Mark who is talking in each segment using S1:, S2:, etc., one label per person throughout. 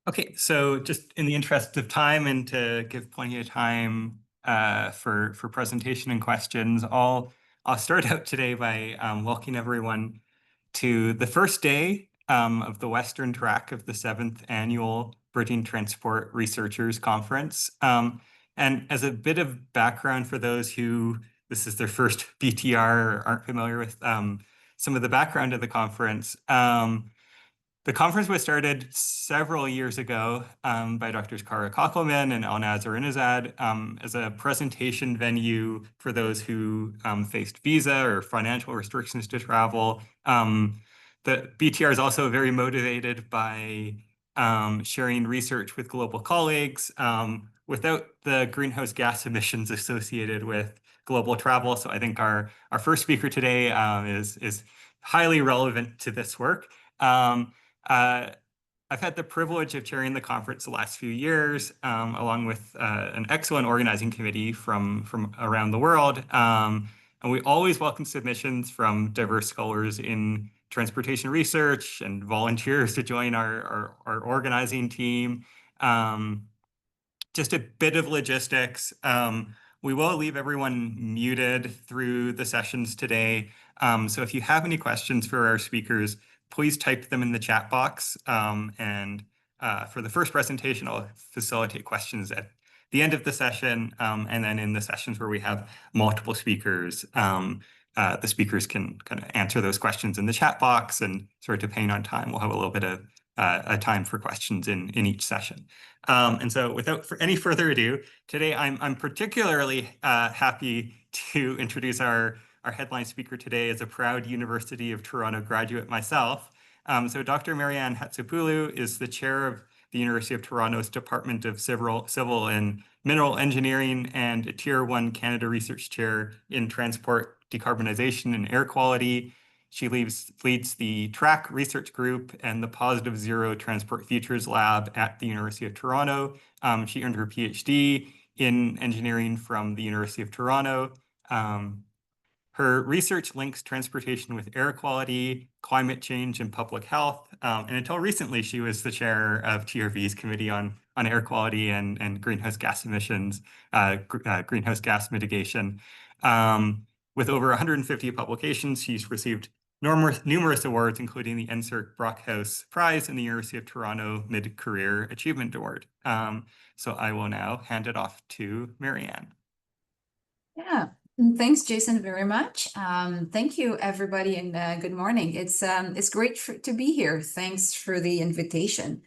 S1: Okay, so just in the interest of time and to give plenty of time for presentation and questions, I'll start out today by welcoming everyone to the first day of the Western track of the 7th Annual Bridging Transport Researchers Conference. And as a bit of background for those who this is their first BTR or aren't familiar with some of the background of the conference, the conference was started several years ago by Drs. Kara Koppelman and Elnaz Arinazad as a presentation venue for those who faced visa or financial restrictions to travel. The BTR is also very motivated by sharing research with global colleagues without the greenhouse gas emissions associated with global travel. So I think our first speaker today is highly relevant to this work. I've had the privilege of chairing the conference the last few years, along with an excellent organizing committee from around the world. And we always welcome submissions from diverse scholars in transportation research and volunteers to join our organizing team. Just a bit of logistics. We will leave everyone muted through the sessions today. So if you have any questions for our speakers, please type them in the chat box. And for the first presentation, I'll facilitate questions at the end of the session. And then in the sessions where we have multiple speakers, the speakers can kind of answer those questions in the chat box. And sort of depending on time, we'll have a little bit of a time for questions in each session. And so without any further ado, today I'm particularly happy to introduce our headline speaker today is a proud University of Toronto graduate myself. So Dr. Marianne Hatzopoulou is the chair of the University of Toronto's Department of Civil and Mineral Engineering and a Tier 1 Canada Research Chair in Transport, Decarbonization and Air Quality. She leads the TRACK Research Group and the Positive Zero Transport Futures Lab at the University of Toronto. She earned her PhD in engineering from the University of Toronto. Her research links transportation with air quality, climate change, and public health. And until recently, she was the chair of TRV's Committee on Air Quality and Greenhouse Gas Emissions, Greenhouse Gas Mitigation. With over 150 publications, she's received numerous awards, including the NSERC Brockhouse Prize and the University of Toronto Mid-Career Achievement Award. So I will now hand it off to Marianne.
S2: Yeah. Thanks, Jason, very much. Thank you, everybody, and good morning. It's great to be here. Thanks for the invitation.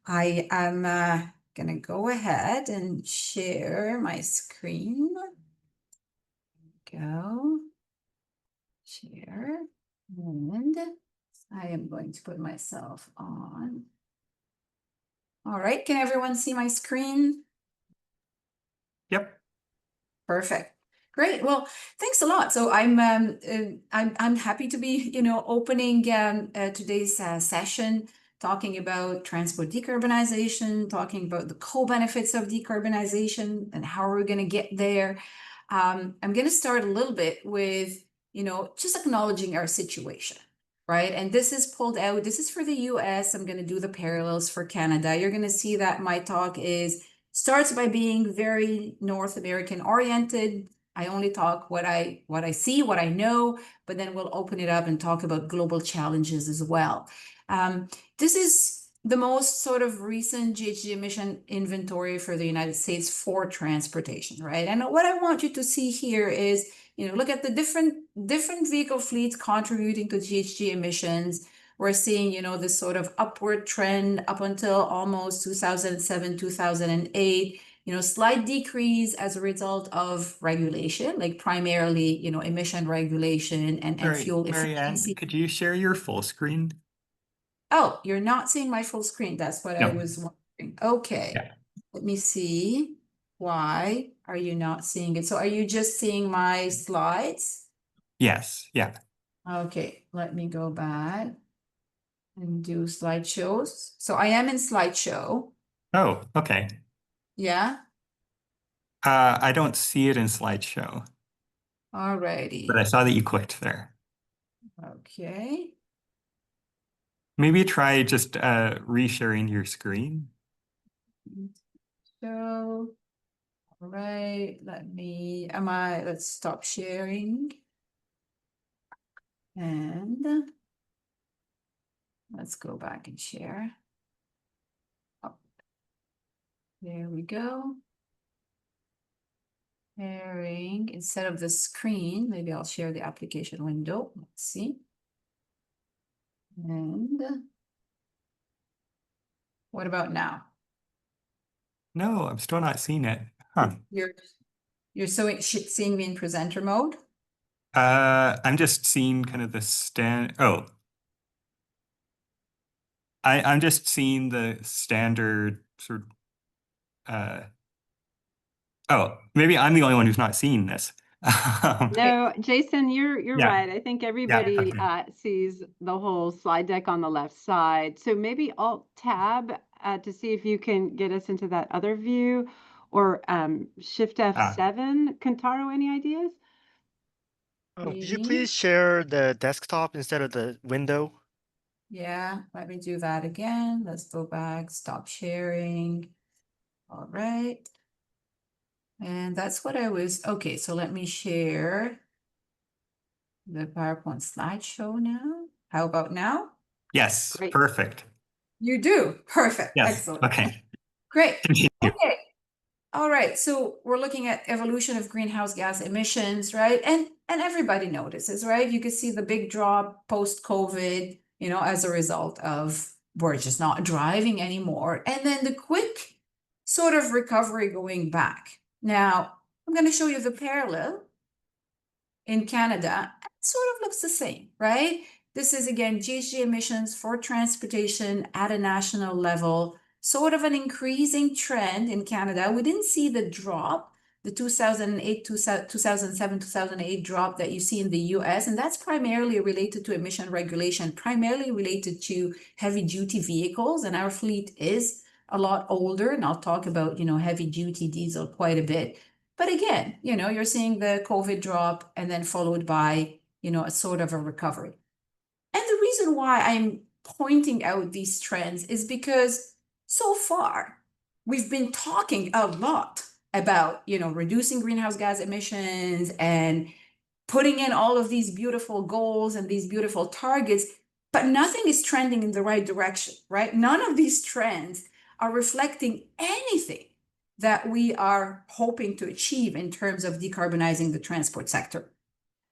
S2: I am going to go ahead and share my screen. Go. Share. And I am going to put myself on. All right. Can everyone see my screen?
S1: Yep.
S2: Perfect. Great. Well, thanks a lot. So I'm happy to be, opening today's session, talking about transport decarbonization, talking about the co-benefits of decarbonization and how we're going to get there. I'm going to start a little bit with, just acknowledging our situation, right? And this is pulled out. This is for the US. I'm going to do the parallels for Canada. You're going to see that my talk starts by being very North American oriented. I only talk what I see, what I know, but then we'll open it up and talk about global challenges as well. This is the most sort of recent GHG emission inventory for the United States for transportation, right? And what I want you to see here is, look at the different vehicle fleets contributing to GHG emissions. We're seeing, this sort of upward trend up until almost 2007, 2008. Slight decrease as a result of regulation, like primarily, emission regulation and fuel efficiency.
S1: Marianne, could you share your full screen?
S2: Oh, you're not seeing my full screen. That's what I was wondering. Okay.
S1: Yeah.
S2: Let me see. Why are you not seeing it? So are you just seeing my slides?
S1: Yes. Yeah.
S2: Okay. Let me go back and do slideshows. So I am in slideshow.
S1: Oh, okay.
S2: Yeah.
S1: I don't see it in slideshow.
S2: Alrighty.
S1: But I saw that you clicked there.
S2: Okay.
S1: Maybe try just resharing your screen.
S2: go. All right, let's stop sharing. And let's go back and share. Oh, there we go. Sharing instead of the screen, maybe I'll share the application window. Let's see. And what about now?
S1: No, I'm still not seeing it. Huh.
S2: You're seeing me in presenter mode?
S1: I'm just seeing kind of the I'm just seeing the standard sort of maybe I'm the only one who's not seeing this.
S3: No, Jason, you're
S1: Yeah.
S3: right. I think
S1: Yeah,
S3: everybody
S1: okay.
S3: sees the whole slide deck on the left side. So maybe Alt Tab to see if you can get us into that other view, or Shift F7. Kentaro, any ideas?
S4: Could you please share the desktop instead of the window?
S2: Yeah, let me do that again. Let's go back, stop sharing. All right. And that's what I was, okay, so let me share the PowerPoint slideshow now. How about now?
S1: Yes,
S3: Great.
S1: perfect.
S2: You do, perfect,
S1: Yes,
S2: excellent.
S1: okay.
S2: Great,
S1: Continue.
S2: okay. All right, so we're looking at evolution of greenhouse gas emissions, right? And everybody notices, right? You can see the big drop post-COVID, as a result of we're just not driving anymore. And then the quick sort of recovery going back. Now, I'm going to show you the parallel in Canada. It sort of looks the same, right? This is again GHG emissions for transportation at a national level, sort of an increasing trend in Canada. We didn't see the drop, the 2008, 2007, 2008 drop that you see in the US, and that's primarily related to emission regulation, primarily related to heavy duty vehicles, and our fleet is a lot older, and I'll talk about, heavy duty diesel quite a bit. But again, you're seeing the COVID drop and then followed by, a sort of a recovery. And the reason why I'm pointing out these trends is because so far we've been talking a lot about, reducing greenhouse gas emissions and putting in all of these beautiful goals and these beautiful targets, but nothing is trending in the right direction, right? None of these trends are reflecting anything that we are hoping to achieve in terms of decarbonizing the transport sector.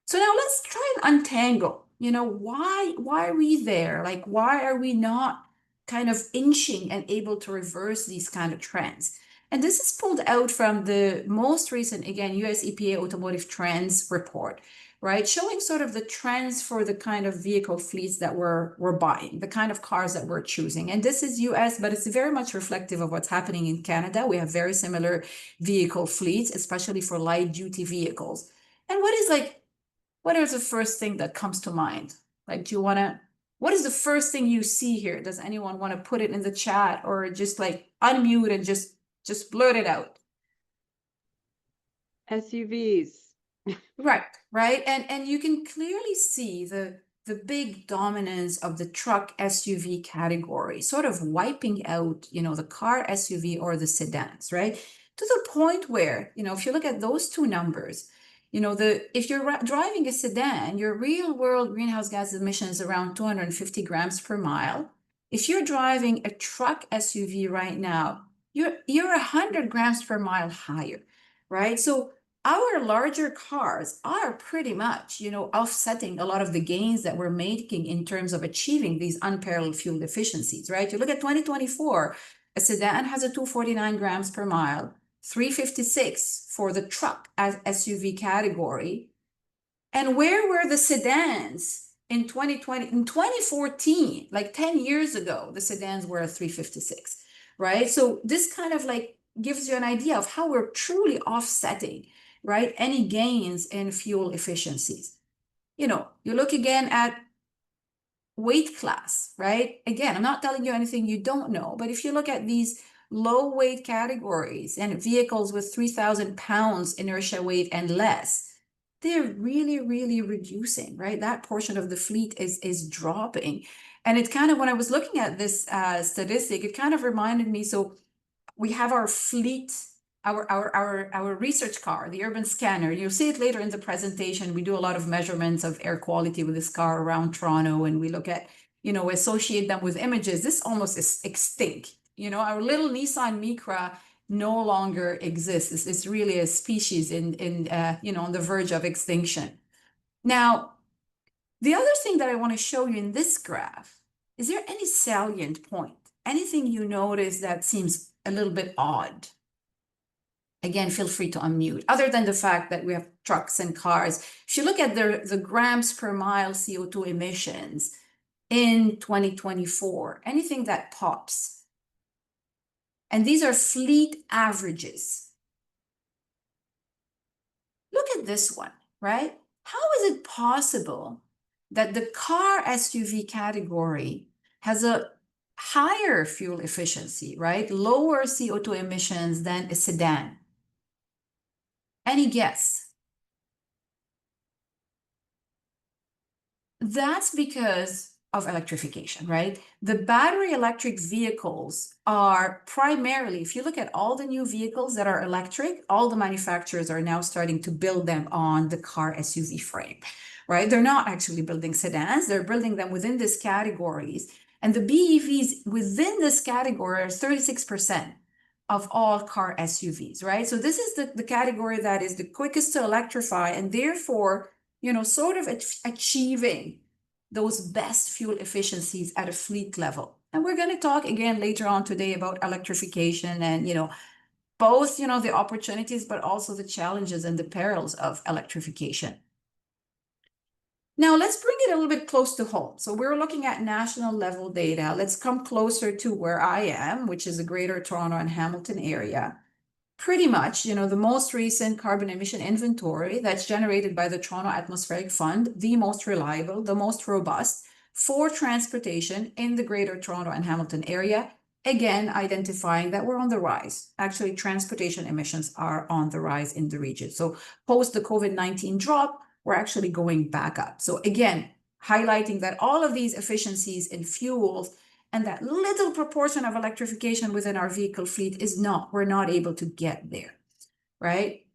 S2: So now let's try and untangle, why are we there? Like, why are we not kind of inching and able to reverse these kind of trends? And this is pulled out from the most recent, again, US EPA Automotive Trends report, right? Showing sort of the trends for the kind of vehicle fleets that we're buying, the kind of cars that we're choosing. And this is US, but it's very much reflective of what's happening in Canada. We have very similar vehicle fleets, especially for light duty vehicles. And what is the first thing that comes to mind? Like, what is the first thing you see here? Does anyone want to put it in the chat or just like unmute and just blurt it out?
S3: SUVs.
S2: Right. And you can clearly see the big dominance of the truck SUV category, sort of wiping out, the car SUV or the sedans, right? To the point where, if you look at those two numbers, if you're driving a sedan, your real world greenhouse gas emission is around 250 grams per mile. If you're driving a truck SUV right now, you're 100 grams per mile higher, right? So our larger cars are pretty much, offsetting a lot of the gains that we're making in terms of achieving these unparalleled fuel efficiencies, right? You look at 2024, a sedan has a 249 grams per mile, 356 for the truck as SUV category. And where were the sedans in 2020? In 2014, like 10 years ago, the sedans were a 356, right? So this kind of like gives you an idea of how we're truly offsetting, right, any gains in fuel efficiencies. You look again at weight class, right? Again, I'm not telling you anything you don't know, but if you look at these low weight categories and vehicles with 3,000 pounds inertia weight and less, they're really, really reducing, right? That portion of the fleet is dropping. And it kind of, when I was looking at this statistic, it kind of reminded me, so we have our fleet our research car, the urban scanner. You'll see it later in the presentation. We do a lot of measurements of air quality with this car around Toronto, and we look at, we associate them with images. This almost is extinct. Our little Nissan Micra no longer exists. It's really a species on the verge of extinction. Now, the other thing that I want to show you in this graph, is there any salient point? Anything you notice that seems a little bit odd? Again, feel free to unmute. Other than the fact that we have trucks and cars, if you look at the grams per mile CO2 emissions in 2024, anything that pops? And these are fleet averages. Look at this one, right? How is it possible that the car SUV category has a higher fuel efficiency, right? Lower CO2 emissions than a sedan? Any guess? That's because of electrification, right? The battery electric vehicles are primarily, if you look at all the new vehicles that are electric, all the manufacturers are now starting to build them on the car SUV frame, right? They're not actually building sedans, they're building them within these categories. And the BEVs within this category are 36% of all car SUVs, right? So this is the category that is the quickest to electrify, and therefore, sort of achieving those best fuel efficiencies at a fleet level. And we're going to talk again later on today about electrification and, both, the opportunities, but also the challenges and the perils of electrification. Now, let's bring it a little bit close to home. So we're looking at national level data. Let's come closer to where I am, which is the Greater Toronto and Hamilton area. Pretty much, the most recent carbon emission inventory that's generated by the Toronto Atmospheric Fund, the most reliable, the most robust for transportation in the Greater Toronto and Hamilton area, again, identifying that we're on the rise. Actually, transportation emissions are on the rise in the region. So post the COVID-19 drop, we're actually going back up. So again, highlighting that all of these efficiencies in fuels and that little proportion of electrification within our vehicle fleet we're not able to get there, right?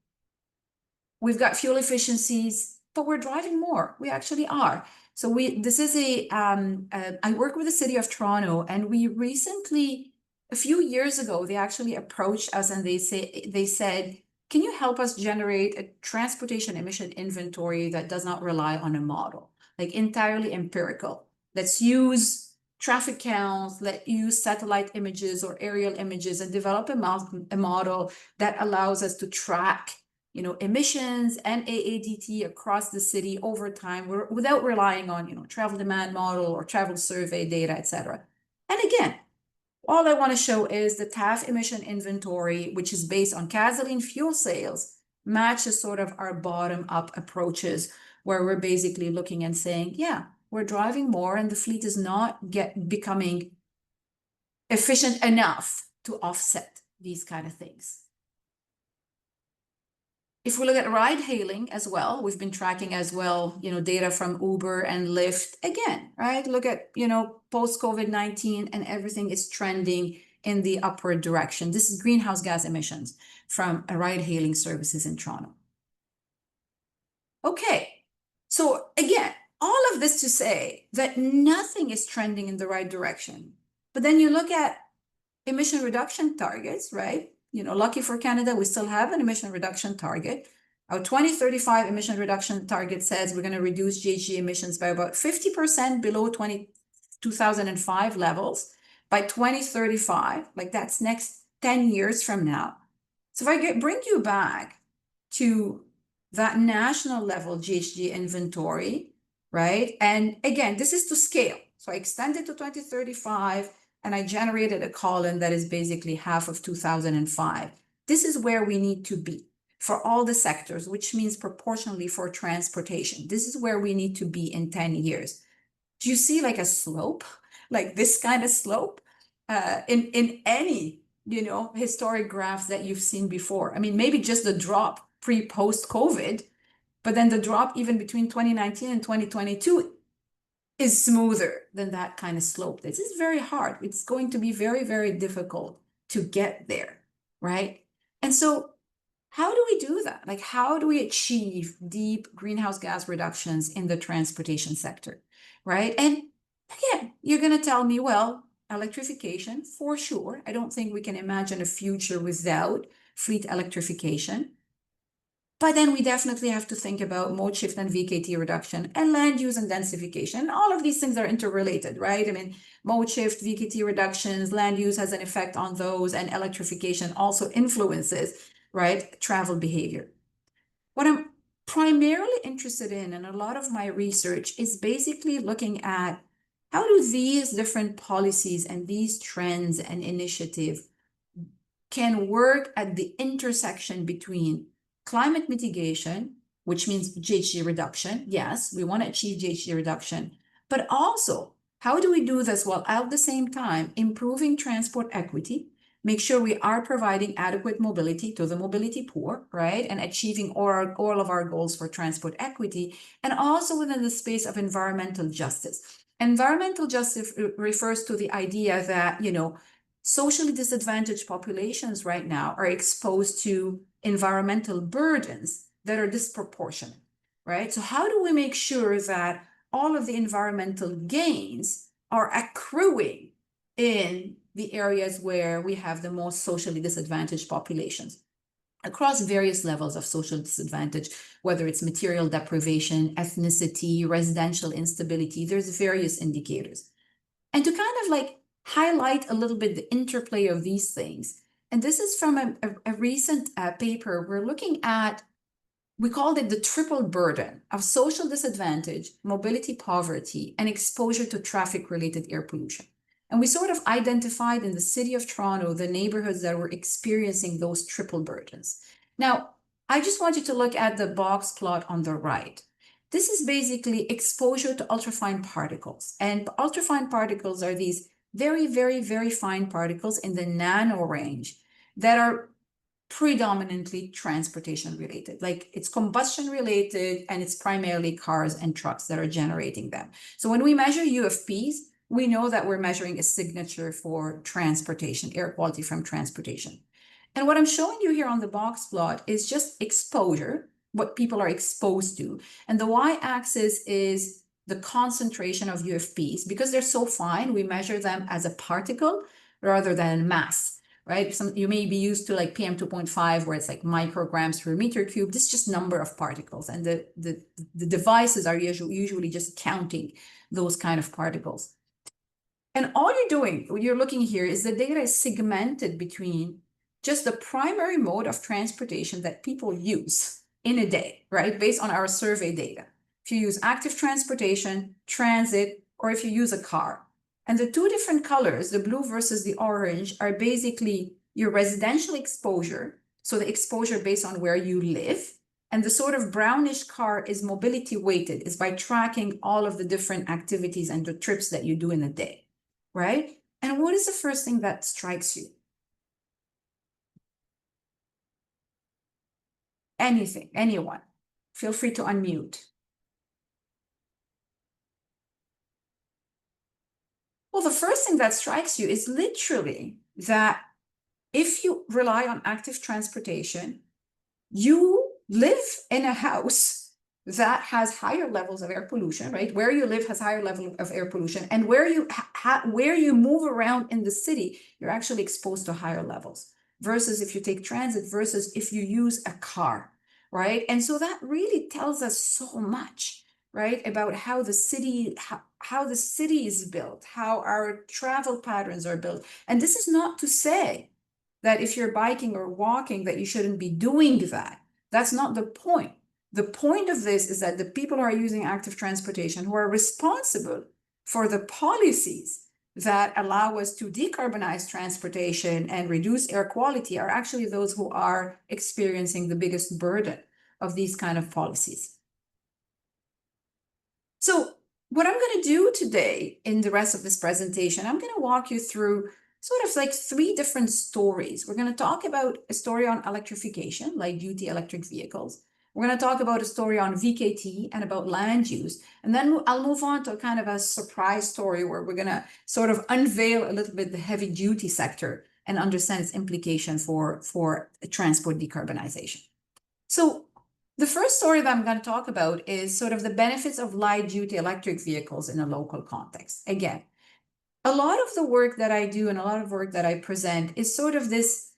S2: We've got fuel efficiencies, but we're driving more. We actually are. So I work with the City of Toronto, and we recently, a few years ago, they actually approached us and they said, can you help us generate a transportation emission inventory that does not rely on a model, like entirely empirical? Let's use traffic counts, let's use satellite images or aerial images and develop a model that allows us to track, emissions and AADT across the city over time without relying on, travel demand model or travel survey data, etc. And again, all I want to show is the TAF emission inventory, which is based on gasoline fuel sales, matches sort of our bottom-up approaches, where we're basically looking and saying, yeah, we're driving more and the fleet is not becoming efficient enough to offset these kind of things. If we look at ride hailing as well, we've been tracking as well, data from Uber and Lyft again, right? Look at, post COVID-19 and everything is trending in the upward direction. This is greenhouse gas emissions from ride hailing services in Toronto. Okay, so again, all of this to say that nothing is trending in the right direction. But then you look at emission reduction targets, right? Lucky for Canada, we still have an emission reduction target. Our 2035 emission reduction target says we're going to reduce GHG emissions by about 50% below 2005 levels by 2035. Like that's next 10 years from now. So if I bring you back to that national level GHG inventory, right? And again, this is to scale. So I extended to 2035. And I generated a column that is basically half of 2005. This is where we need to be for all the sectors, which means proportionally for transportation. This is where we need to be in 10 years. Do you see like a slope, like this kind of slope in any, historic graphs that you've seen before? I mean, maybe just the drop pre-post COVID, but then the drop even between 2019 and 2022 is smoother than that kind of slope. This is very hard. It's going to be very, very difficult to get there, right? And so how do we do that? Like, how do we achieve deep greenhouse gas reductions in the transportation sector, right? And again, you're going to tell me, well, electrification, for sure. I don't think we can imagine a future without fleet electrification. But then we definitely have to think about mode shift and VKT reduction and land use and densification. All of these things are interrelated, right? I mean, mode shift, VKT reductions, land use has an effect on those, and electrification also influences, right, travel behavior. What I'm primarily interested in a lot of my research is basically looking at how do these different policies and these trends and initiatives can work at the intersection between climate mitigation, which means GHG reduction. Yes, we want to achieve GHG reduction, but also how do we do this while at the same time improving transport equity, make sure we are providing adequate mobility to the mobility poor, right? And achieving all of our goals for transport equity, and also within the space of environmental justice. Environmental justice refers to the idea that, socially disadvantaged populations right now are exposed to environmental burdens that are disproportionate, right? So how do we make sure that all of the environmental gains are accruing in the areas where we have the most socially disadvantaged populations across various levels of social disadvantage, whether it's material deprivation, ethnicity, residential instability? There's various indicators. And to kind of like highlight a little bit the interplay of these things, and this is from a recent paper, we're looking at, we called it the triple burden of social disadvantage, mobility poverty, and exposure to traffic-related air pollution. And we sort of identified in the city of Toronto the neighborhoods that were experiencing those triple burdens. Now, I just want you to look at the box plot on the right. This is basically exposure to ultrafine particles. And ultrafine particles are these very, very, very fine particles in the nano range that are predominantly transportation related. Like, it's combustion related, and it's primarily cars and trucks that are generating them. So when we measure UFPs, we know that we're measuring a signature for transportation, air quality from transportation. And what I'm showing you here on the box plot is just exposure, what people are exposed to. And the y-axis is the concentration of UFPs. Because they're so fine, we measure them as a particle rather than mass, right? You may be used to like PM 2.5, where it's like micrograms per meter cube. This is just number of particles. And the devices are usually just counting those kind of particles. And all you're doing, what you're looking here, is the data is segmented between just the primary mode of transportation that people use in a day, right? Based on our survey data. If you use active transportation, transit, or if you use a car. And the two different colors, the blue versus the orange, are basically your residential exposure. So the exposure based on where you live. And the sort of brownish car is mobility weighted, is by tracking all of the different activities and the trips that you do in a day, right? And what is the first thing that strikes you? Anything, anyone. Feel free to unmute. Well, the first thing that strikes you is literally that if you rely on active transportation, you live in a house that has higher levels of air pollution, right? Where you live has higher level of air pollution, and where you move around in the city, you're actually exposed to higher levels. Versus if you take transit, versus if you use a car, right? And so that really tells us so much, right, about how the city, how the city is built, how our travel patterns are built. And this is not to say that if you're biking or walking that you shouldn't be doing that. That's not the point. The point of this is that the people who are using active transportation, who are responsible for the policies that allow us to decarbonize transportation and reduce air quality, are actually those who are experiencing the biggest burden of these kind of policies. So what I'm going to do today in the rest of this presentation, I'm going to walk you through sort of like three different stories. We're going to talk about a story on electrification, light duty electric vehicles. We're going to talk about a story on VKT and about land use. And then I'll move on to kind of a surprise story where we're going to sort of unveil a little bit the heavy duty sector and understand its implication for transport decarbonization. So the first story that I'm going to talk about is sort of the benefits of light-duty electric vehicles in a local context. Again, a lot of the work that I do and a lot of work that I present is sort of this,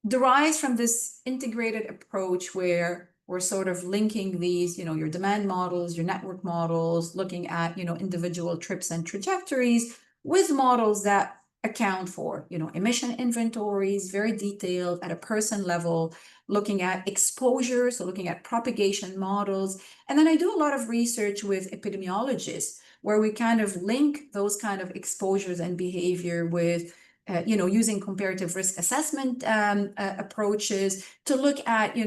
S2: derives from this integrated approach where we're sort of linking these, your demand models, your network models, looking at, individual trips and trajectories with models that account for, emission inventories, very detailed at a person level, looking at exposure, so looking at propagation models. And then I do a lot of research with epidemiologists where we kind of link those kind of exposures and behavior with using comparative risk assessment approaches to look at,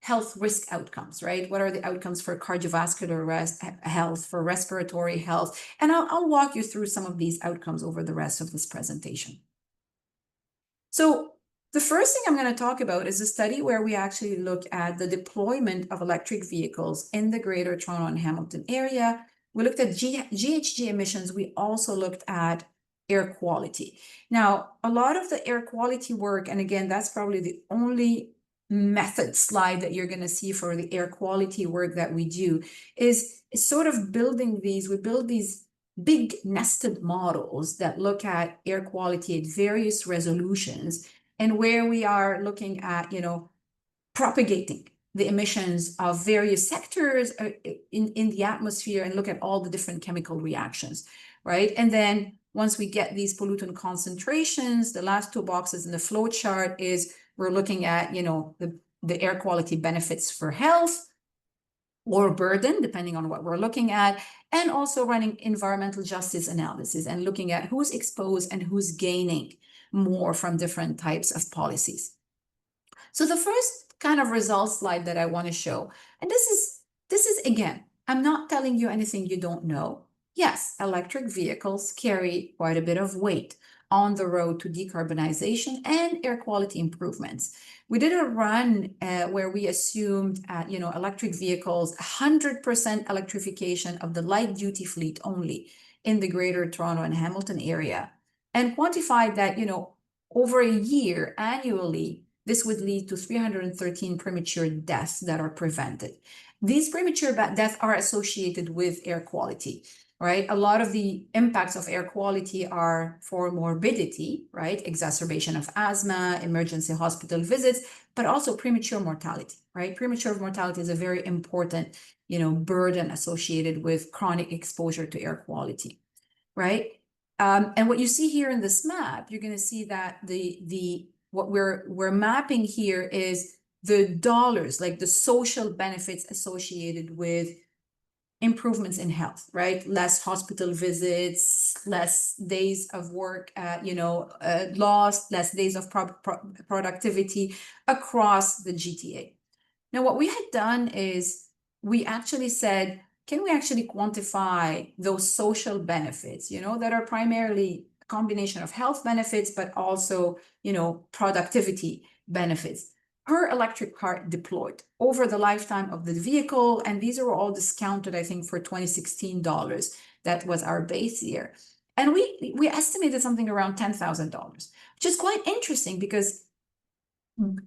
S2: health risk outcomes, right? What are the outcomes for cardiovascular health, for respiratory health? And I'll walk you through some of these outcomes over the rest of this presentation. So the first thing I'm going to talk about is a study where we actually look at the deployment of electric vehicles in the Greater Toronto and Hamilton area. We looked at GHG emissions. We also looked at air quality. Now, a lot of the air quality work, and again, that's probably the only method slide that you're going to see for the air quality work that we do, is sort of building these. We build these big nested models that look at air quality at various resolutions, and where we are looking at, propagating the emissions of various sectors in the atmosphere and look at all the different chemical reactions, right? And then once we get these pollutant concentrations, the last two boxes in the flow chart is we're looking at, the air quality benefits for health or burden, depending on what we're looking at, and also running environmental justice analysis and looking at who's exposed and who's gaining more from different types of policies. So the first kind of results slide that I want to show, and this is again, I'm not telling you anything you don't know. Yes, electric vehicles carry quite a bit of weight on the road to decarbonization and air quality improvements. We did a run where we assumed, electric vehicles, 100% electrification of the light duty fleet only in the Greater Toronto and Hamilton area, and quantified that, over a year annually, this would lead to 313 premature deaths that are prevented. These premature deaths are associated with air quality, right? A lot of the impacts of air quality are for morbidity, right? Exacerbation of asthma, emergency hospital visits, but also premature mortality, right? Premature mortality is a very important, burden associated with chronic exposure to air quality, right? And what you see here in this map, you're going to see that what we're mapping here is the dollars, like the social benefits associated with improvements in health, right? Less hospital visits, less days of work, lost, less days of productivity across the GTA. Now, what we had done is we actually said, can we actually quantify those social benefits, that are primarily a combination of health benefits, but also, productivity benefits per electric car deployed over the lifetime of the vehicle. And these are all discounted, I think, for $2016. That was our base year. And we estimated something around $10,000, which is quite interesting because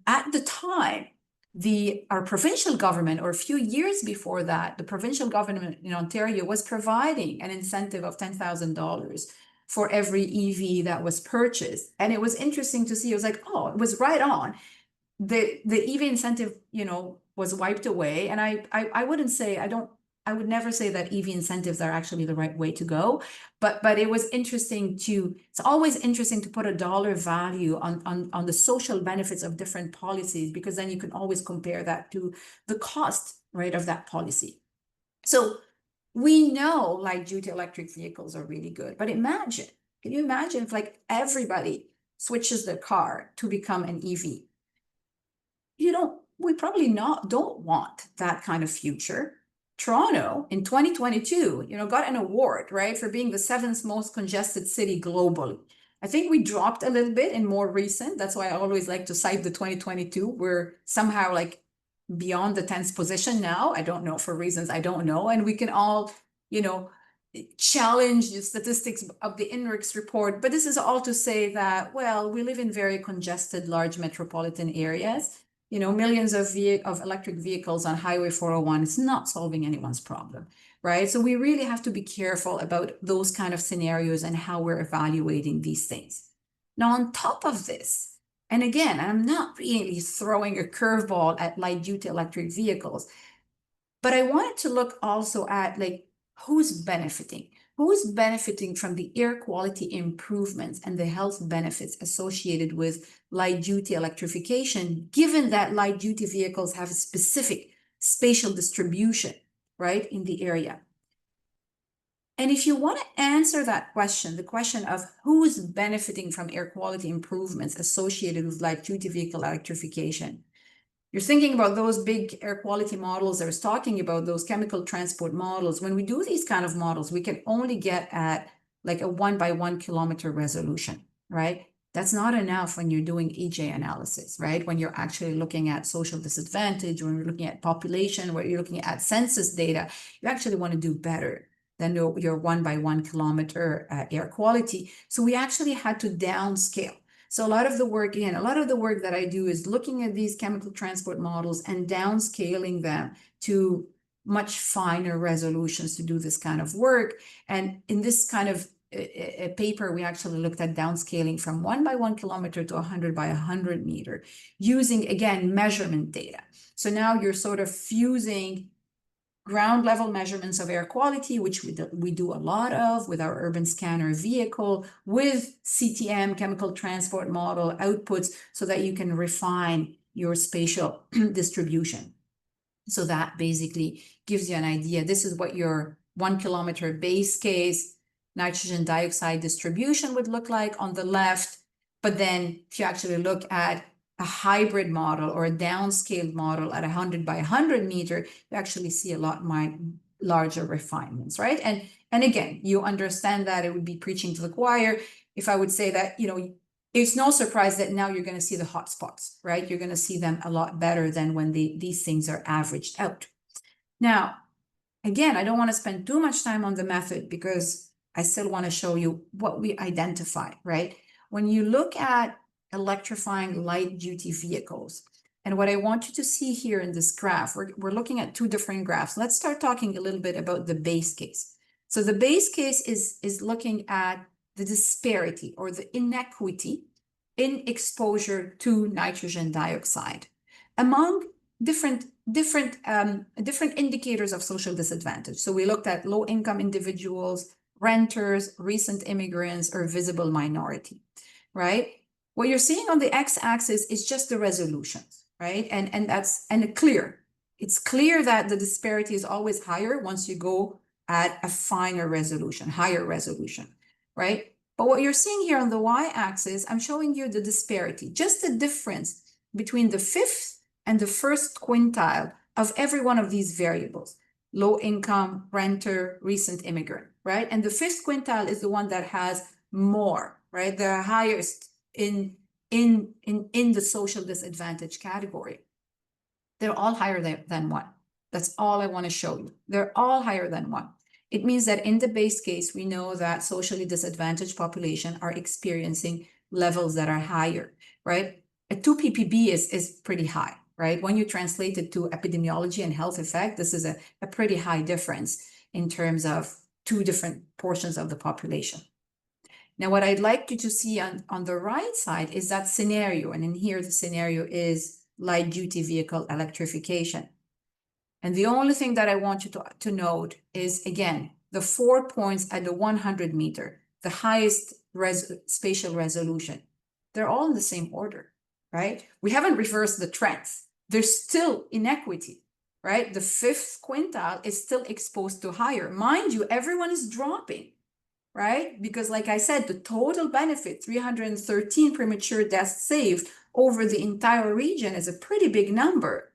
S2: at the time, our provincial government, or a few years before that, the provincial government in Ontario was providing an incentive of $10,000 for every EV that was purchased. And it was interesting to see. It was like, oh, it was right on. The EV incentive, was wiped away. And I wouldn't say, I would never say that EV incentives are actually the right way to go, but it was interesting it's always interesting to put a dollar value on the social benefits of different policies, because then you can always compare that to the cost, right, of that policy. So we know light duty electric vehicles are really good, but can you imagine if like everybody switches their car to become an EV? We probably don't want that kind of future. Toronto in 2022, got an award, right, for being the 7th most congested city globally. I think we dropped a little bit in more recent. That's why I always like to cite the 2022. We're somehow like beyond the 10th position now. I don't know, for reasons I don't know. And we can all, challenge the statistics of the INRIX report, but this is all to say that, well, we live in very congested, large metropolitan areas. You know, millions of electric vehicles on Highway 401 is not solving anyone's problem, right? So we really have to be careful about those kind of scenarios and how we're evaluating these things. Now, on top of this, and again, I'm not really throwing a curveball at light-duty electric vehicles, but I wanted to look also at like who's benefiting from the air quality improvements and the health benefits associated with light-duty electrification, given that light-duty vehicles have a specific spatial distribution, right, in the area. And if you want to answer that question, the question of who's benefiting from air quality improvements associated with light-duty vehicle electrification, you're thinking about those big air quality models I was talking about, those chemical transport models. When we do these kind of models, we can only get at like a 1 by 1 kilometer resolution, right? That's not enough when you're doing EJ analysis, right? When you're actually looking at social disadvantage, when you're looking at population, when you're looking at census data, you actually want to do better than your 1 by 1 kilometer air quality. So we actually had to downscale. So a lot of the work that I do is looking at these chemical transport models and downscaling them to much finer resolutions to do this kind of work. And in this kind of a paper, we actually looked at downscaling from 1 by 1 kilometer to 100 by 100 meter using, again, measurement data. So now you're sort of fusing ground level measurements of air quality, which we do a lot of with our urban scanner vehicle, with CTM, chemical transport model outputs, so that you can refine your spatial distribution. So that basically gives you an idea. This is what your 1 kilometer base case nitrogen dioxide distribution would look like on the left. But then if you actually look at a hybrid model or a downscaled model at 100 by 100 meter, you actually see a lot larger refinements, right? And again, you understand that it would be preaching to the choir if I would say that, you know, it's no surprise that now you're going to see the hot spots, right? You're going to see them a lot better than when these things are averaged out. Now, again, I don't want to spend too much time on the method because I still want to show you what we identify, right? When you look at electrifying light-duty vehicles, and what I want you to see here in this graph, we're looking at two different graphs. Let's start talking a little bit about the base case. So the base case is looking at the disparity or the inequity in exposure to nitrogen dioxide among different indicators of social disadvantage. So we looked at low-income individuals, renters, recent immigrants, or visible minority, right? What you're seeing on the x-axis is just the resolutions, right? And that's clear. It's clear that the disparity is always higher once you go at a finer resolution, higher resolution, right? But what you're seeing here on the y-axis, I'm showing you the disparity, just the difference between the fifth and the first quintile of every one of these variables: low income, renter, recent immigrant, right? And the fifth quintile is the one that has more, right? The highest in the social disadvantage category. They're all higher than 1. That's all I want to show you. They're all higher than 1. It means that in the base case, we know that socially disadvantaged population are experiencing levels that are higher, right? A 2 ppb is pretty high, right? When you translate it to epidemiology and health effect, this is a pretty high difference in terms of 2 different portions of the population. Now, what I'd like you to see on the right side is that scenario. And in here, the scenario is light-duty vehicle electrification. And the only thing that I want you to note is, again, the 4 points at the 100 meter, the highest spatial resolution. They're all in the same order, right? We haven't reversed the trends. There's still inequity, right? The fifth quintile is still exposed to higher. Mind you, everyone is dropping, right? Because like I said, the total benefit, 313 premature deaths saved over the entire region, is a pretty big number.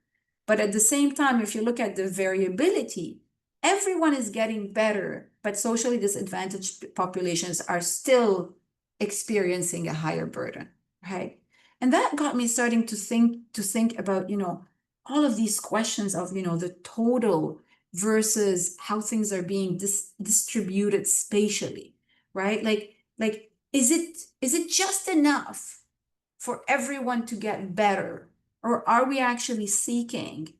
S2: But at the same time, if you look at the variability, everyone is getting better, but socially disadvantaged populations are still experiencing a higher burden, right? And that got me starting to think about, you know, all of these questions of, you know, the total versus how things are being distributed spatially, right? Like, is it just enough for everyone to get better? Or are we actually seeking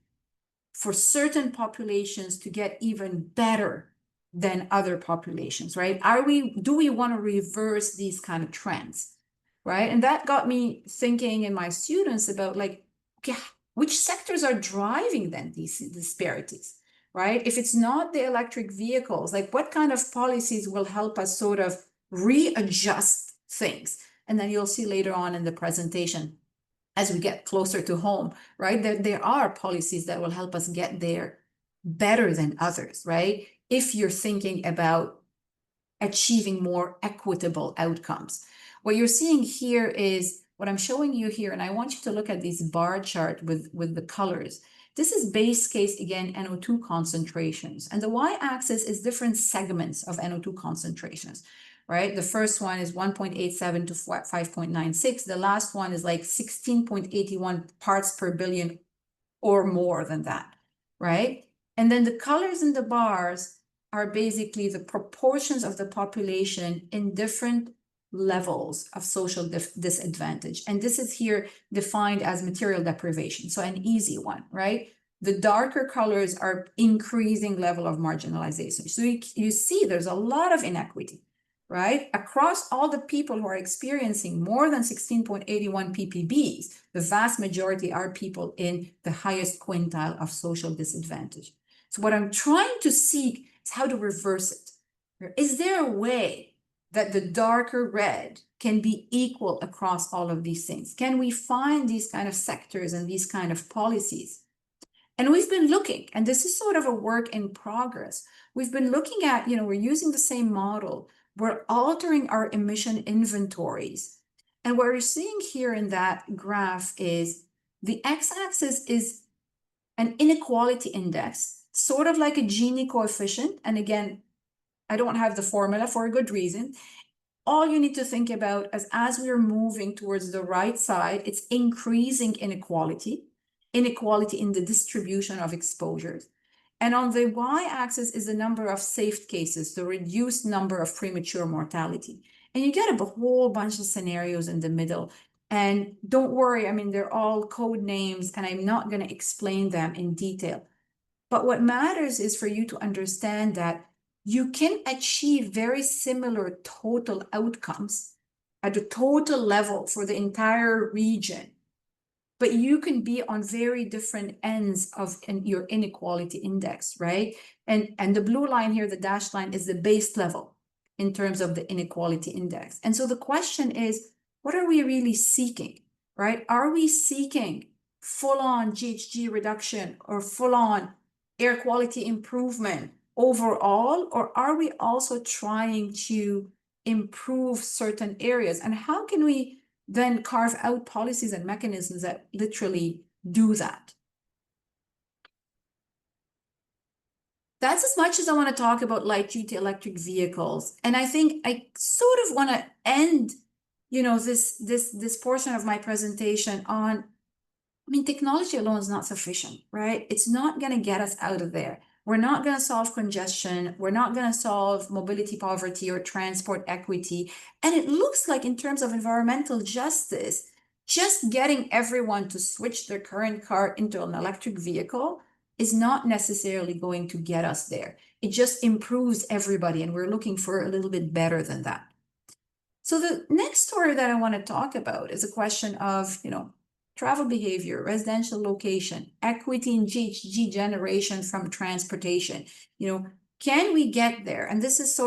S2: for certain populations to get even better than other populations, right? Do we want to reverse these kind of trends, right? And that got me thinking in my students about like, okay, which sectors are driving then these disparities, right? If it's not the electric vehicles, like what kind of policies will help us sort of readjust things? And then you'll see later on in the presentation, as we get closer to home, right? There are policies that will help us get there better than others, right? If you're thinking about achieving more equitable outcomes. What you're seeing here is what I'm showing you here, and I want you to look at this bar chart with the colors. This is base case, again, NO2 concentrations. And the y-axis is different segments of NO2 concentrations, right? The first one is 1.87 to 5.96. The last one is like 16.81 parts per billion or more than that, right? And then the colors in the bars are basically the proportions of the population in different levels of social disadvantage. And this is here defined as material deprivation. So an easy one, right? The darker colors are increasing level of marginalization. So you see there's a lot of inequity, right? Across all the people who are experiencing more than 16.81 ppbs, the vast majority are people in the highest quintile of social disadvantage. So what I'm trying to seek is how to reverse it. Is there a way that the darker red can be equal across all of these things? Can we find these kind of sectors and these kind of policies? And we've been looking, and this is sort of a work in progress. We've been looking at, we're using the same model. We're altering our emission inventories. And what we're seeing here in that graph is the x-axis is an inequality index, sort of like a Gini coefficient. And again, I don't have the formula for a good reason. All you need to think about is as we're moving towards the right side, it's increasing inequality in the distribution of exposures. And on the y-axis is the number of saved cases, the reduced number of premature mortality. And you get a whole bunch of scenarios in the middle. And don't worry, I mean, they're all code names, and I'm not going to explain them in detail. But what matters is for you to understand that you can achieve very similar total outcomes at the total level for the entire region, but you can be on very different ends of your inequality index, right? And the blue line here, the dashed line, is the base level in terms of the inequality index. And so the question is, what are we really seeking, right? Are we seeking full-on GHG reduction or full-on air quality improvement overall, or are we also trying to improve certain areas? And how can we then carve out policies and mechanisms that literally do that? That's as much as I want to talk about light-duty electric vehicles. And I think I sort of want to end, this portion of my presentation on, technology alone is not sufficient, right? It's not going to get us out of there. We're not going to solve congestion. We're not going to solve mobility poverty or transport equity. And it looks like in terms of environmental justice, just getting everyone to switch their current car into an electric vehicle is not necessarily going to get us there. It just improves everybody, and we're looking for a little bit better than that. So the next story that I want to talk about is a question of, travel behavior, residential location, equity in GHG generation from transportation. Can we get there? And this is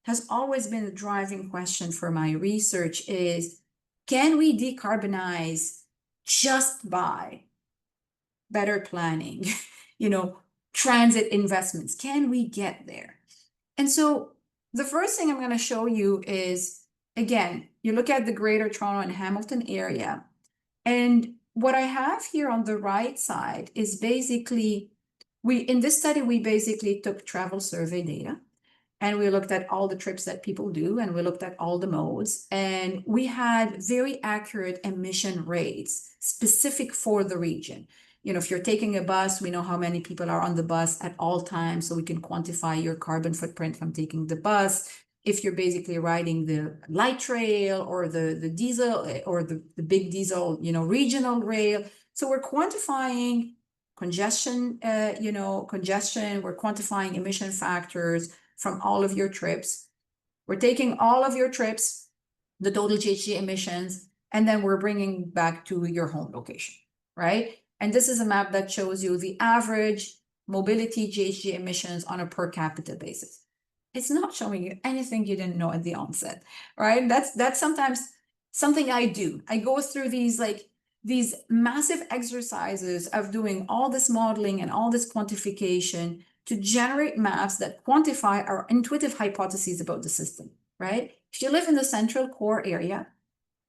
S2: has always been a driving question for my research is, can we decarbonize just by better planning, transit investments? Can we get there? And so the first thing I'm going to show you is, again, you look at the Greater Toronto and Hamilton area. And what I have here on the right side is basically, in this study, we basically took travel survey data, and we looked at all the trips that people do, and we looked at all the modes, and we had very accurate emission rates specific for the region. if you're taking a bus, we know how many people are on the bus at all times, so we can quantify your carbon footprint from taking the bus. If you're basically riding the light rail or the diesel or the big diesel, regional rail. So we're quantifying congestion, we're quantifying emission factors from all of your trips. We're taking all of your trips, the total GHG emissions, and then we're bringing back to your home location, right? And this is a map that shows you the average mobility GHG emissions on a per capita basis. It's not showing you anything you didn't know at the onset, right? That's sometimes something I do. I go through these massive exercises of doing all this modeling and all this quantification to generate maps that quantify our intuitive hypotheses about the system, right? If you live in the central core area,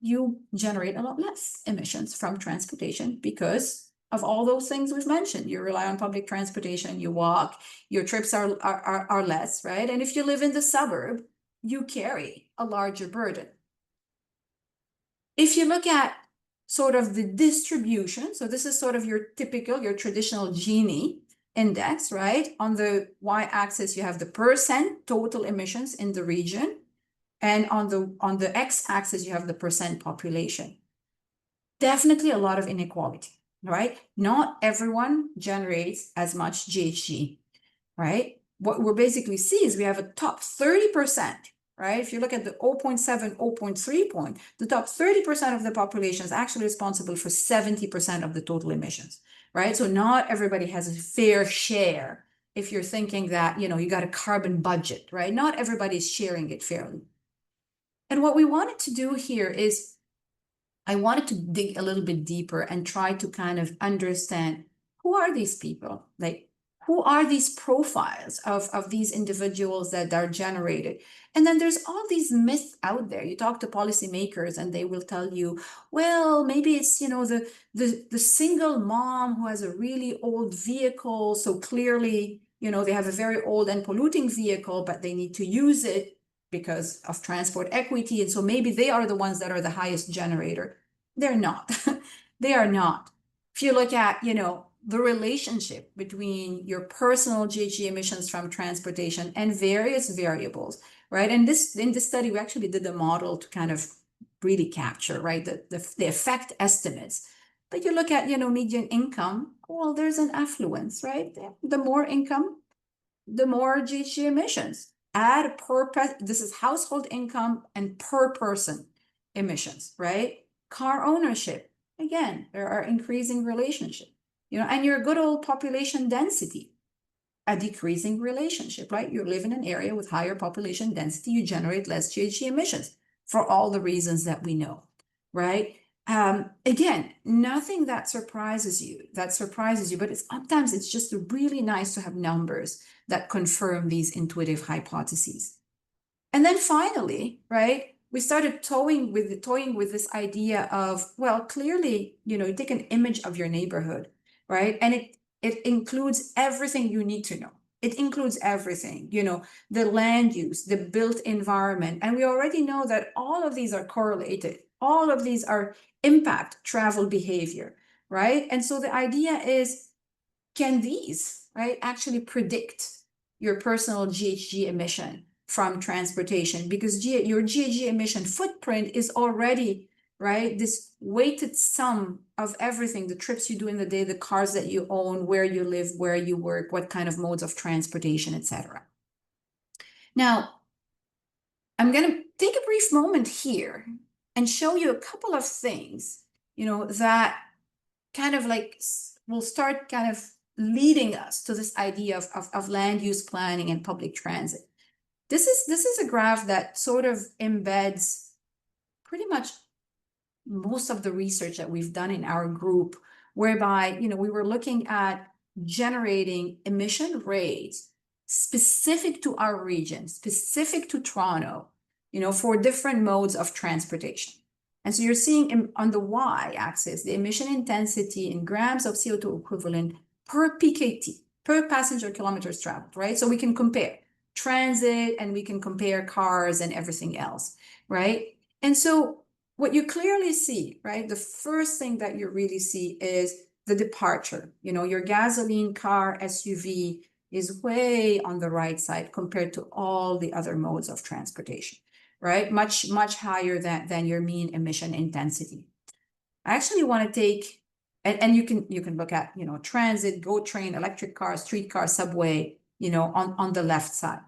S2: you generate a lot less emissions from transportation because of all those things we've mentioned. You rely on public transportation, you walk, your trips are less, right? And if you live in the suburb, you carry a larger burden. If you look at sort of the distribution, so this is sort of your traditional Gini index, right? On the y-axis, you have the percent total emissions in the region. And on the x-axis, you have the percent population. Definitely a lot of inequality, right? Not everyone generates as much GHG, right? What we're basically see is we have a top 30%, right? If you look at the 0.7, 0.3 point, the top 30% of the population is actually responsible for 70% of the total emissions, right? So not everybody has a fair share. If you're thinking that, you got a carbon budget, right? Not everybody's sharing it fairly. And what we wanted to do here is I wanted to dig a little bit deeper and try to kind of understand who are these people? Like, who are these profiles of these individuals that are generated? And then there's all these myths out there. You talk to policymakers and they will tell you, well, maybe it's, the single mom who has a really old vehicle. So clearly, they have a very old and polluting vehicle, but they need to use it because of transport equity. And so maybe they are the ones that are the highest generator. They're not. They are not. If you look at, the relationship between your personal GHG emissions from transportation and various variables, right? And in this study, we actually did a model to kind of really capture, right, the effect estimates. But you look at, median income, well, there's an affluence, right? The more income, the more GHG emissions. Add this is household income and per person emissions, right? Car ownership, again, there are increasing relationships, and your good old population density, a decreasing relationship, right? You live in an area with higher population density, you generate less GHG emissions for all the reasons that we know, right? Again, nothing that surprises you, but sometimes it's just really nice to have numbers that confirm these intuitive hypotheses. And then finally, right, we started toying with this idea of, well, clearly, you take an image of your neighborhood, right? And it includes everything you need to know. It includes everything, the land use, the built environment. And we already know that all of these are correlated. All of these impact travel behavior, right? And so the idea is, can these, right, actually predict your personal GHG emission from transportation? Because your GHG emission footprint is already, right, this weighted sum of everything, the trips you do in the day, the cars that you own, where you live, where you work, what kind of modes of transportation, etc. Now, I'm going to take a brief moment here and show you a couple of things, that kind of will start kind of leading us to this idea of land use planning and public transit. This is a graph that sort of embeds pretty much most of the research that we've done in our group, whereby, we were looking at generating emission rates specific to our region, specific to Toronto, for different modes of transportation. And so you're seeing on the y-axis, the emission intensity in grams of CO2 equivalent per PKT, per passenger kilometers traveled, right? So we can compare transit and we can compare cars and everything else, right? And so what you clearly see, right, the first thing that you really see is the departure. You know, your gasoline car, SUV is way on the right side compared to all the other modes of transportation, right? Much, much higher than your mean emission intensity. I actually want to take, and you can look at, you know, transit, GO train, electric car, streetcar, subway, you know, on the left side.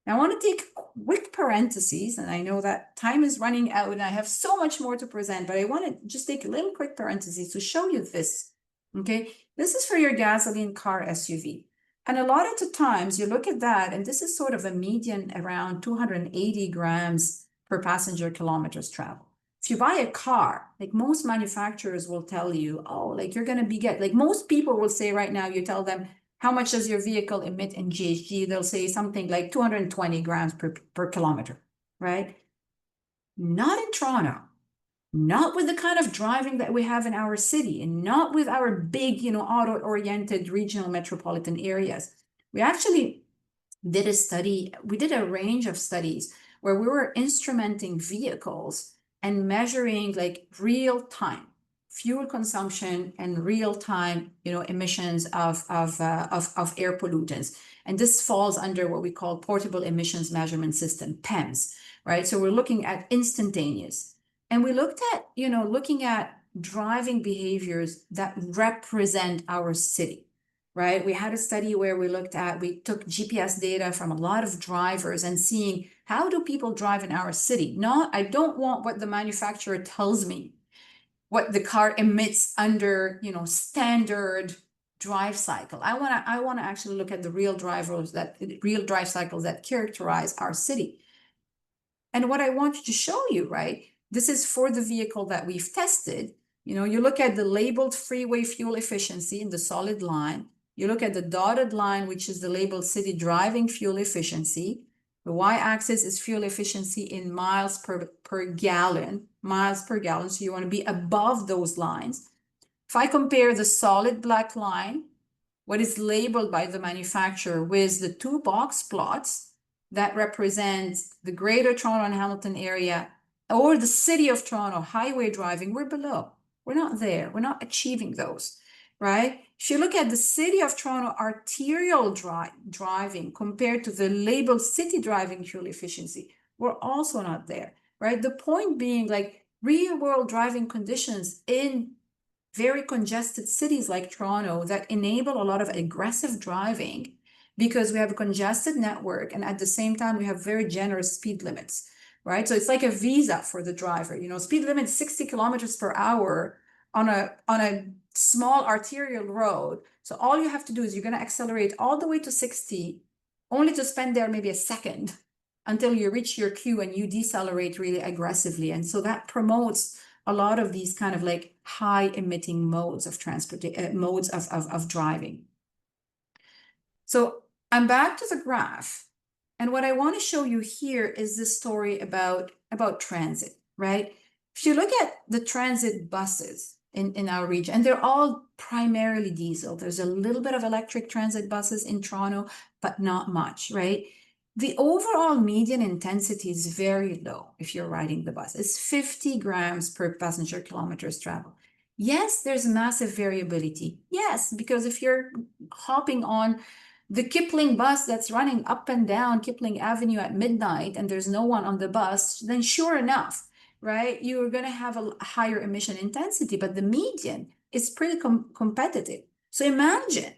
S2: Now I want to take quick parentheses, and I know that time is running out and I have so much more to present, but I want to just take a little quick parentheses to show you this, okay? This is for your gasoline car, SUV. And a lot of the times you look at that, and this is sort of a median around 280 grams per passenger kilometers traveled. If you buy a car, like most manufacturers will tell you, oh, like you're going to like most people will say right now, you tell them, how much does your vehicle emit in GHG? They'll say something like 220 grams per kilometer, right? Not in Toronto, not with the kind of driving that we have in our city, and not with our big, you know, auto-oriented regional metropolitan areas. We actually did a study, we did a range of studies where we were instrumenting vehicles and measuring like real time fuel consumption and real time, you know, emissions of air pollutants. And this falls under what we call portable emissions measurement system, PEMS, right? So we're looking at instantaneous. And we looked at, you know, looking at driving behaviors that represent our city, right? We had a study where we took GPS data from a lot of drivers and seeing how do people drive in our city? I don't want what the manufacturer tells me, what the car emits under, you know, standard drive cycle. I want to actually look at the real real drive cycles that characterize our city. And what I wanted to show you, right? This is for the vehicle that we've tested. You know, you look at the labeled freeway fuel efficiency in the solid line. You look at the dotted line, which is the labeled city driving fuel efficiency. The y-axis is fuel efficiency in miles per gallon, So you want to be above those lines. If I compare the solid black line, what is labeled by the manufacturer, with the two box plots that represent the Greater Toronto and Hamilton area or the City of Toronto highway driving, we're below. We're not there. We're not achieving those, right? If you look at the City of Toronto arterial driving compared to the labeled city driving fuel efficiency, we're also not there, right? The point being, like, real world driving conditions in very congested cities like Toronto that enable a lot of aggressive driving because we have a congested network, and at the same time we have very generous speed limits, right? So it's like a visa for the driver. You know, speed limit 60 kilometers per hour on a small arterial road. So all you have to do is you're going to accelerate all the way to 60, only to spend there maybe a second until you reach your queue and you decelerate really aggressively. And so that promotes a lot of these kind of like high emitting modes of modes of driving. So I'm back to the graph. And what I want to show you here is this story about transit, right? If you look at the transit buses in our region, and they're all primarily diesel. There's a little bit of electric transit buses in Toronto, but not much, right? The overall median intensity is very low if you're riding the bus. It's 50 grams per passenger kilometers traveled. Yes, there's massive variability. Yes, because if you're hopping on the Kipling bus that's running up and down Kipling Avenue at midnight and there's no one on the bus, then sure enough, right, you're going to have a higher emission intensity, but the median is pretty competitive. So imagine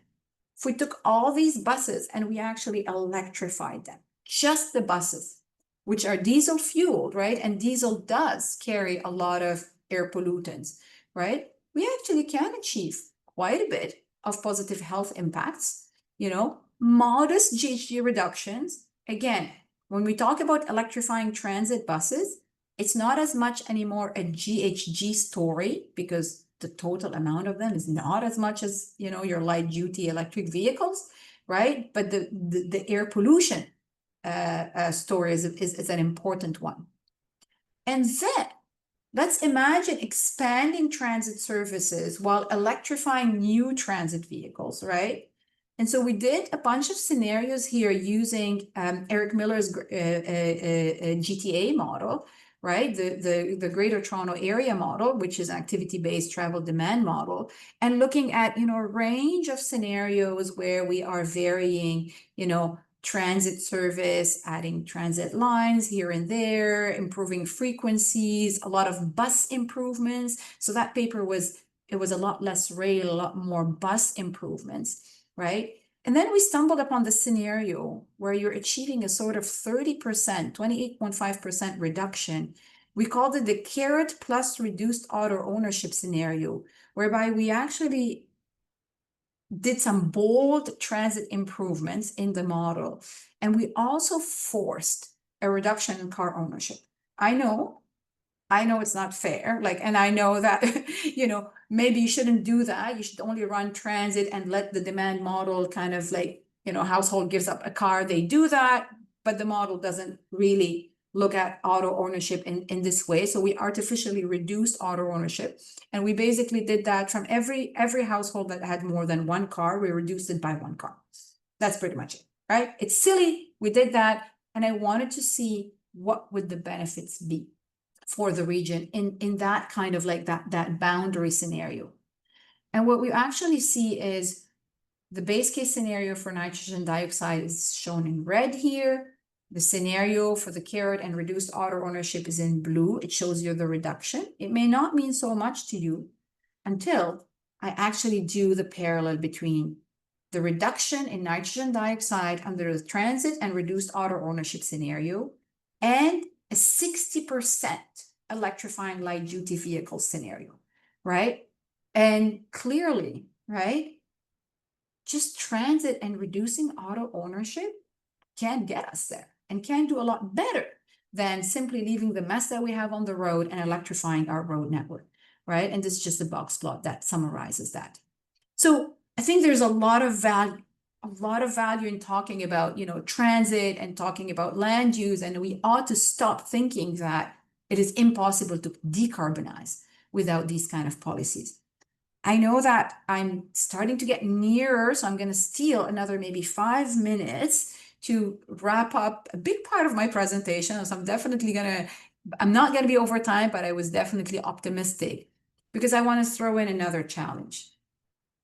S2: if we took all these buses and we actually electrified them, just the buses, which are diesel fueled, right? And diesel does carry a lot of air pollutants, right? We actually can achieve quite a bit of positive health impacts, you know, modest GHG reductions. Again, when we talk about electrifying transit buses, it's not as much anymore a GHG story because the total amount of them is not as much as, you know, your light duty electric vehicles, right? But the air pollution story is an important one. And then let's imagine expanding transit services while electrifying new transit vehicles, right? And so we did a bunch of scenarios here using Eric Miller's GTA model, right? The Greater Toronto Area model, which is an activity-based travel demand model, and looking at, a range of scenarios where we are varying, transit service, adding transit lines here and there, improving frequencies, a lot of bus improvements. So that paper it was a lot less rail, a lot more bus improvements, right? And then we stumbled upon the scenario where you're achieving a sort of 30%, 28.5% reduction. We called it the carrot plus reduced auto ownership scenario, whereby we actually did some bold transit improvements in the model. And we also forced a reduction in car ownership. I know it's not fair, and I know that, maybe you shouldn't do that. You should only run transit and let the demand model kind of household gives up a car, they do that, but the model doesn't really look at auto ownership in this way. So we artificially reduced auto ownership. And we basically did that from every household that had more than one car, we reduced it by one car. That's pretty much it, right? It's silly, we did that. And I wanted to see what would the benefits be for the region in that kind of that boundary scenario. And what we actually see is the base case scenario for nitrogen dioxide is shown in red here. The scenario for the carrot and reduced auto ownership is in blue. It shows you the reduction. It may not mean so much to you until I actually do the parallel between the reduction in nitrogen dioxide under the transit and reduced auto ownership scenario and a 60% electrifying light duty vehicle scenario, right? And clearly, right, just transit and reducing auto ownership can get us there and can do a lot better than simply leaving the mess that we have on the road and electrifying our road network, right? And this is just a box plot that summarizes that. So I think there's a lot of value in talking about, transit and talking about land use, and we ought to stop thinking that it is impossible to decarbonize without these kind of policies. I know that I'm starting to get nearer, so I'm going to steal another maybe 5 minutes to wrap up a big part of my presentation. So I'm not going to be over time, but I was definitely optimistic because I want to throw in another challenge.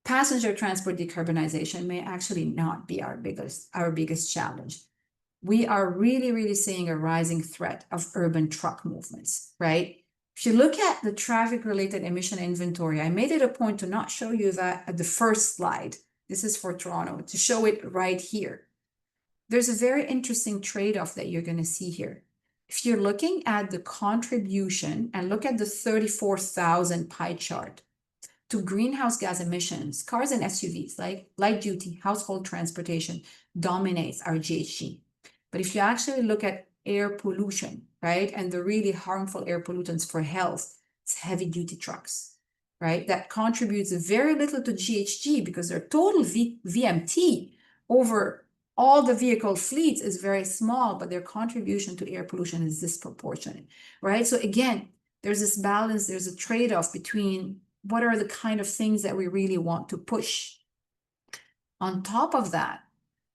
S2: Passenger transport decarbonization may actually not be our biggest challenge. We are really, really seeing a rising threat of urban truck movements, right? If you look at the traffic-related emission inventory, I made it a point to not show you that at the first slide. This is for Toronto, to show it right here. There's a very interesting trade-off that you're going to see here. If you're looking at the contribution and look at the 34,000 pie chart, to greenhouse gas emissions, cars and SUVs, like light duty household transportation, dominates our GHG. But if you actually look at air pollution, right, and the really harmful air pollutants for health, it's heavy duty trucks, right? That contributes very little to GHG because their total VMT over all the vehicle fleets is very small, but their contribution to air pollution is disproportionate, right? So again, there's this balance, there's a trade-off between what are the kind of things that we really want to push. On top of that,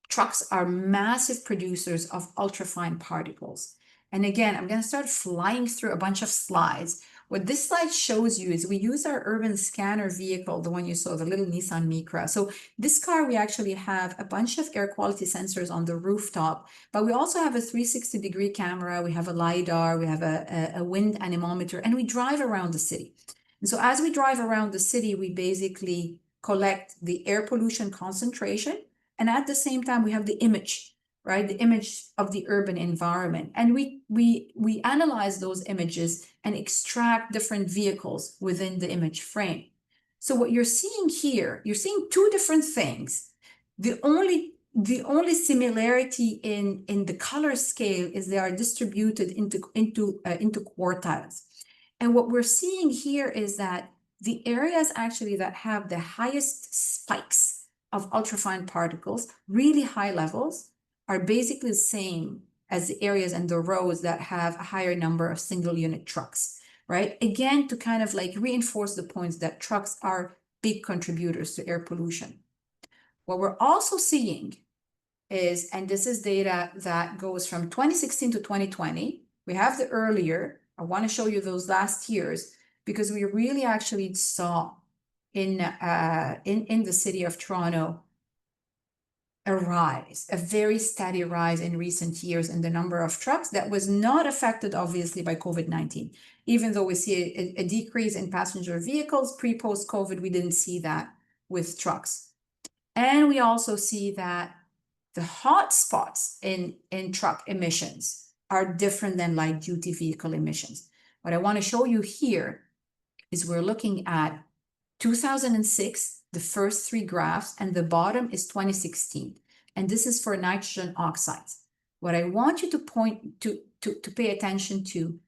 S2: trucks are massive producers of ultrafine particles. And again, I'm going to start flying through a bunch of slides. What this slide shows you is we use our urban scanner vehicle, the one you saw, the little Nissan Micra. So this car, we actually have a bunch of air quality sensors on the rooftop, but we also have a 360-degree camera. We have a LiDAR, we have a wind anemometer, and we drive around the city. And so as we drive around the city, we basically collect the air pollution concentration. And at the same time, we have the image, right? The image of the urban environment. And we analyze those images and extract different vehicles within the image frame. So what you're seeing here, you're seeing two different things. The only similarity in the color scale is they are distributed into quartiles. And what we're seeing here is that the areas actually that have the highest spikes of ultrafine particles, really high levels, are basically the same as the areas and the roads that have a higher number of single unit trucks, right? Again, to kind of reinforce the points that trucks are big contributors to air pollution. What we're also seeing is, and this is data that goes from 2016 to 2020, we have the earlier, I want to show you those last years because we really actually saw in the city of Toronto a rise, a very steady rise in recent years in the number of trucks that was not affected, obviously, by COVID-19. Even though we see a decrease in passenger vehicles pre-post-COVID, we didn't see that with trucks. And we also see that the hot spots in truck emissions are different than light-duty vehicle emissions. What I want to show you here is we're looking at 2006, the first three graphs, and the bottom is 2016. And this is for nitrogen oxides. What I want you to point to pay attention to,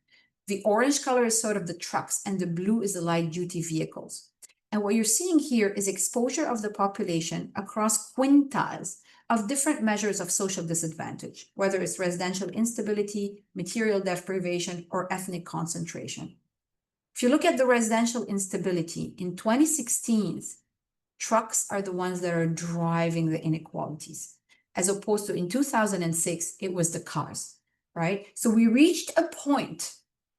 S2: the orange color is sort of the trucks and the blue is the light duty vehicles. And what you're seeing here is exposure of the population across quintiles of different measures of social disadvantage, whether it's residential instability, material deprivation, or ethnic concentration. If you look at the residential instability, in 2016, trucks are the ones that are driving the inequalities, as opposed to in 2006, it was the cars, right? So we reached a point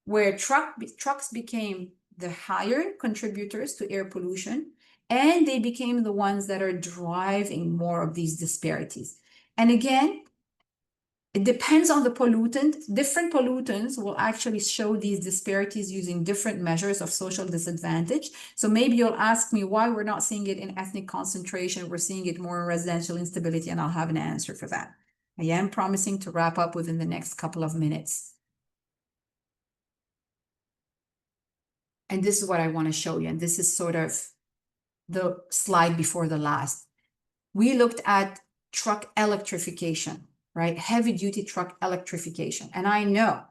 S2: where trucks became the higher contributors to air pollution, and they became the ones that are driving more of these disparities. And again, it depends on the pollutant. Different pollutants will actually show these disparities using different measures of social disadvantage. So maybe you'll ask me why we're not seeing it in ethnic concentration, we're seeing it more in residential instability, and I'll have an answer for that. I am promising to wrap up within the next couple of minutes. And this is what I want to show you, and this is sort of the slide before the last. We looked at truck electrification, right? Heavy duty truck electrification. And I know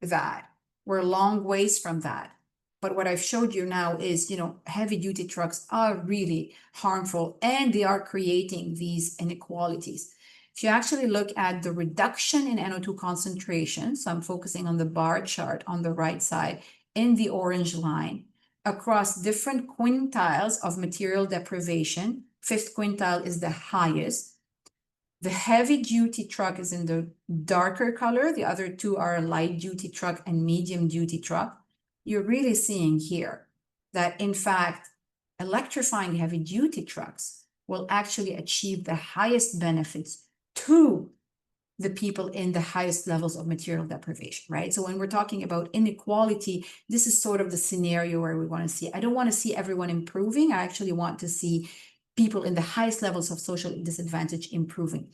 S2: that we're a long ways from that. But what I've showed you now is, heavy duty trucks are really harmful and they are creating these inequalities. If you actually look at the reduction in NO2 concentration, so I'm focusing on the bar chart on the right side in the orange line, across different quintiles of material deprivation, fifth quintile is the highest. The heavy duty truck is in the darker color. The other two are light duty truck and medium duty truck. You're really seeing here that, in fact, electrifying heavy duty trucks will actually achieve the highest benefits to the people in the highest levels of material deprivation, right? So when we're talking about inequality, this is sort of the scenario where we want to see. I don't want to see everyone improving. I actually want to see people in the highest levels of social disadvantage improving.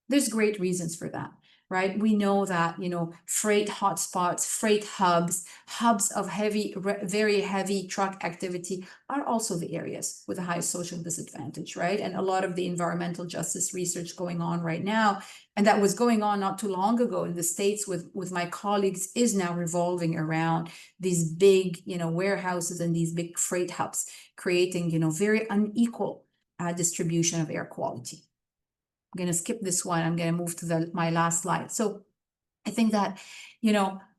S2: There's great reasons for that, right? We know that, freight hotspots, freight hubs of very heavy truck activity are also the areas with the highest social disadvantage, right? And a lot of the environmental justice research going on right now, and that was going on not too long ago in the States with my colleagues, is now revolving around these big, warehouses and these big freight hubs, creating, very unequal distribution of air quality. I'm going to skip this one. I'm going to move to my last slide. So I think that,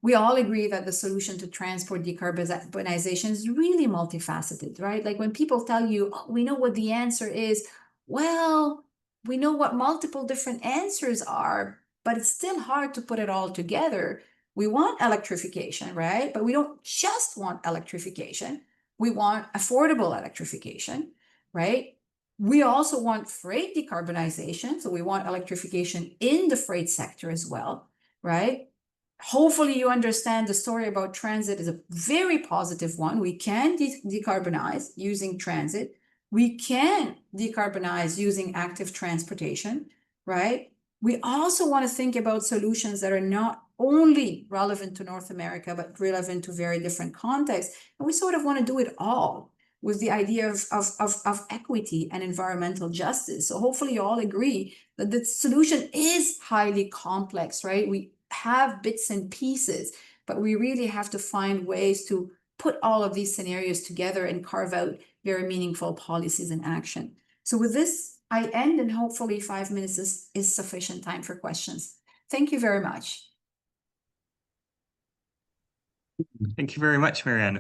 S2: we all agree that the solution to transport decarbonization is really multifaceted, right? Like when people tell you, oh, we know what the answer is, well, we know what multiple different answers are, but it's still hard to put it all together. We want electrification, right? But we don't just want electrification. We want affordable electrification, right? We also want freight decarbonization. So we want electrification in the freight sector as well, right? Hopefully you understand the story about transit is a very positive one. We can decarbonize using transit. We can decarbonize using active transportation, right? We also want to think about solutions that are not only relevant to North America, but relevant to very different contexts. And we sort of want to do it all with the idea of equity and environmental justice. So hopefully you all agree that the solution is highly complex, right? We have bits and pieces, but we really have to find ways to put all of these scenarios together and carve out very meaningful policies and action. So with this, I end, and hopefully 5 minutes is sufficient time for questions. Thank you very much.
S1: Thank you very much, Marianne,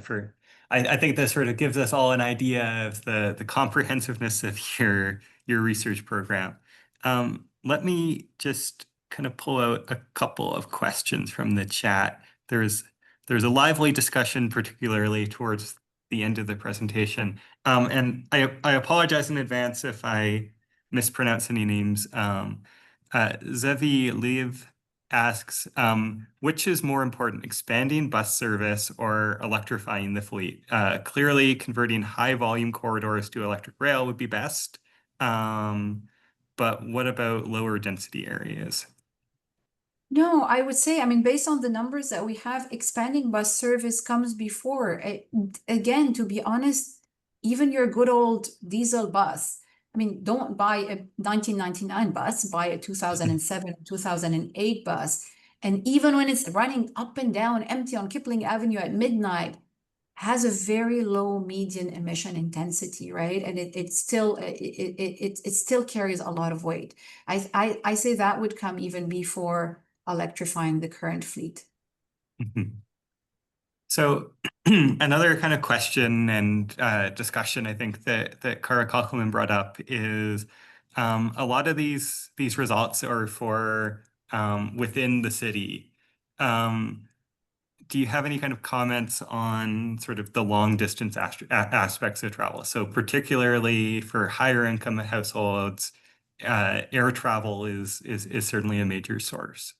S1: I think this sort of gives us all an idea of the comprehensiveness of your research program. Let me just kind of pull out a couple of questions from the chat. There's there's a lively discussion, particularly towards the end of the presentation. And I apologize in advance if I mispronounce any names. Zevi Liv asks, which is more important, expanding bus service or electrifying the fleet? Clearly, converting high volume corridors to electric rail would be best. But what about lower density areas?
S2: No, I would say, I mean, based on the numbers that we have, expanding bus service comes before. Again, to be honest, even your good old diesel bus, I mean, don't buy a 1999 bus, buy a 2007, 2008 bus. And even when it's running up and down empty on Kipling Avenue at midnight, has a very low median emission intensity, right? And it still carries a lot of weight. I say that would come even before electrifying the current fleet.
S1: So another kind of question and discussion I think that Kara Kalkman brought up is a lot of these results are for within the city. Do you have any kind of comments on sort of the long distance aspects of travel? So particularly for higher income households, air travel is certainly a major source.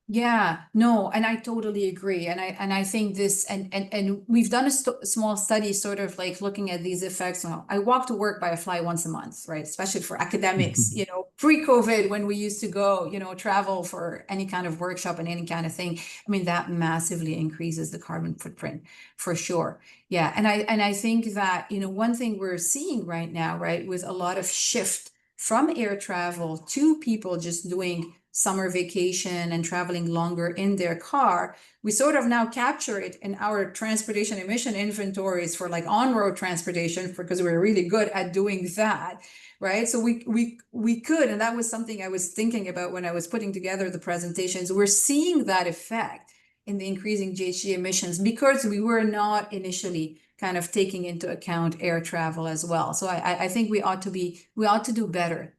S2: Yeah, no, and I totally agree. And I think this and we've done a small study sort of like looking at these effects. Well, I walk to work by fly once a month, right? Especially for academics, you know, pre-COVID when we used to go, you know, travel for any kind of workshop and any kind of thing. I mean, that massively increases the carbon footprint for sure. Yeah, and I think that, you know, one thing we're seeing right now, right, with a lot of shift from air travel to people just doing summer vacation and traveling longer in their car, we sort of now capture it in our transportation emission inventories for like on-road transportation because we're really good at doing that, right? So we could, and that was something I was thinking about when I was putting together the presentations. We're seeing that effect in the increasing GHG emissions because we were not initially kind of taking into account air travel as well. So I think we ought to do better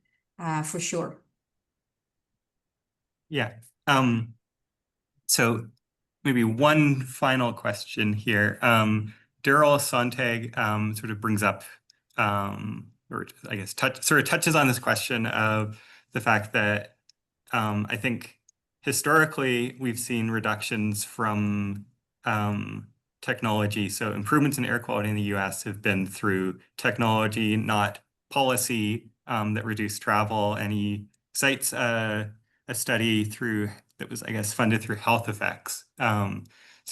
S2: for sure.
S1: Yeah. So maybe one final question here. Daryl Sontag sort of brings up, or I guess touches on this question of the fact that I think historically we've seen reductions from technology. So improvements in air quality in the US have been through technology, not policy, that reduced travel. And he cites a study that was, I guess, funded through health effects. So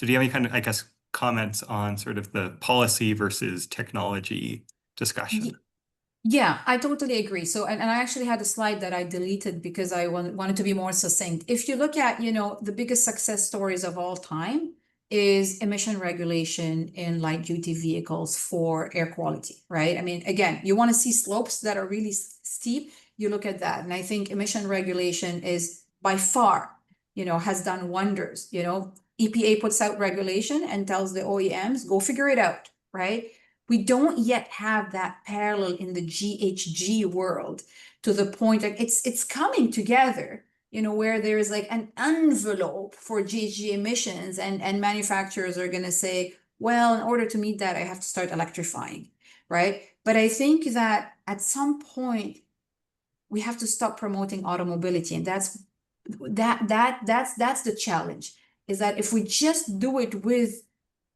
S1: do you have any kind of, I guess, comments on sort of the policy versus technology discussion?
S2: Yeah, I totally agree. So, and I actually had a slide that I deleted because I wanted to be more succinct. If you look at, you know, the biggest success stories of all time is emission regulation in light duty vehicles for air quality, right? I mean, again, you want to see slopes that are really steep, you look at that. And I think emission regulation is by far, you know, has done wonders. You know, EPA puts out regulation and tells the OEMs, go figure it out, right? We don't yet have that parallel in the GHG world to the point that it's coming together, you know, where there is like an envelope for GHG emissions and manufacturers are going to say, well, in order to meet that, I have to start electrifying, right? But I think that at some point we have to stop promoting automobility, and that's the challenge, is that if we just do it with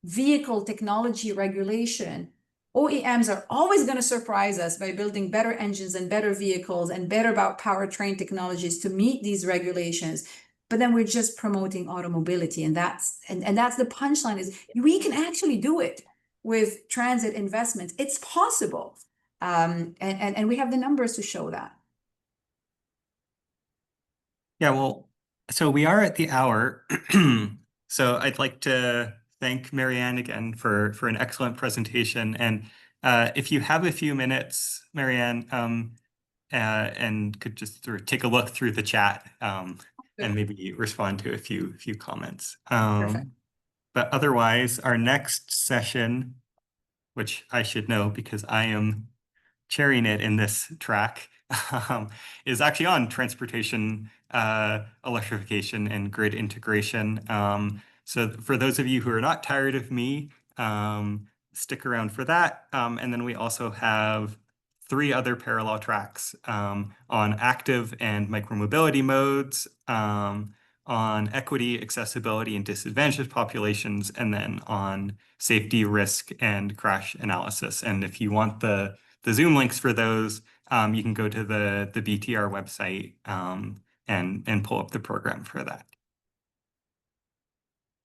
S2: vehicle technology regulation, OEMs are always going to surprise us by building better engines and better vehicles and better about powertrain technologies to meet these regulations. But then we're just promoting automobility, and that's the punchline, is we can actually do it with transit investments. It's possible, and we have the numbers to show that.
S1: Yeah, well, so we are at the hour. So I'd like to thank Marianne again for an excellent presentation. And if you have a few minutes, Marianne, and could just sort of take a look through the chat and maybe respond to a few comments.
S2: Perfect.
S1: But otherwise, our next session, which I should know because I am chairing it in this track, is actually on transportation electrification and grid integration. So for those of you who are not tired of me, stick around for that. And then we also have 3 other parallel tracks on active and micromobility modes, on equity, accessibility, and disadvantaged populations, and then on safety, risk, and crash analysis. And if you want the Zoom links for those, you can go to the BTR website and pull up the program for that.